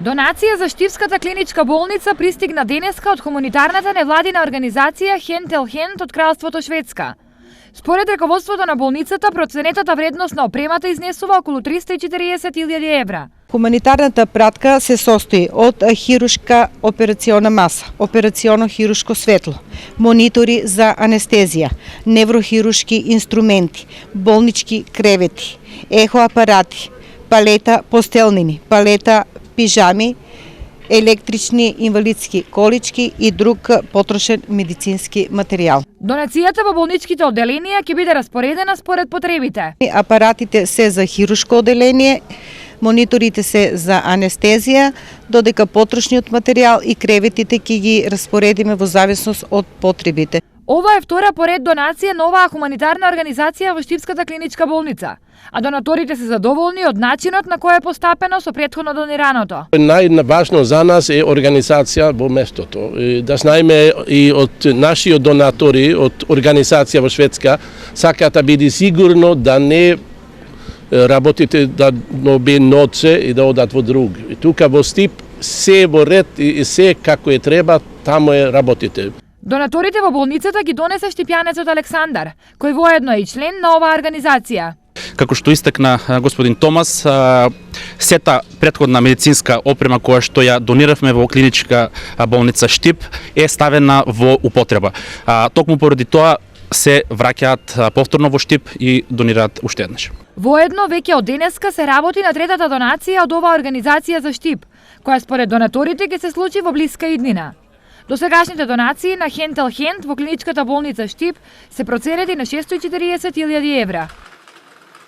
Донација за Штипската клиничка болница пристигна денеска од хуманитарната невладина организација Hand til Hand од Кралството Шведска. Според раководството на болницата, проценетата вредност на опремата изнесува околу 340.000 евра. Хуманитарната пратка се состои од хирушка операциона маса, операционо хирушко светло, монитори за анестезија, неврохирушки инструменти, болнички кревети, ехоапарати, палета постелнини, палета пижами, електрични инвалидски колички и друг потрошен медицински материјал. Донацијата во болничките одделенија ќе биде распоредена според потребите. Апаратите се за хирушко одделение, мониторите се за анестезија, додека потрошниот материјал и креветите ќе ги распоредиме во зависност од потребите. Ова е втора поред донација на оваа хуманитарна организација во Штипската клиничка болница, а донаторите се задоволни од начинот на кој е постапено со претходно донираното. Најважно за нас е организација во местото. Да знаеме и од нашиот донатори, од организација во Шведска, сакаат да биде сигурно да не работите да бе ноце и да одат во друг. И тука во Штип се во ред и се како е треба, таму е работите. Донаторите во болницата ги донесе штипјанецот Александар, кој воедно е и член на оваа организација. Како што истакна господин Томас, сета претходна медицинска опрема која што ја дониравме во клиничка болница Штип е ставена во употреба. Токму поради тоа се враќаат повторно во Штип и донираат уште еднаш. Воедно веќе од денеска се работи на третата донација од оваа организација за Штип, која според донаторите ќе се случи во блиска иднина. Досегашните донации на Hand til Hand во клиничката болница Штип се проценети на 640.000 евра.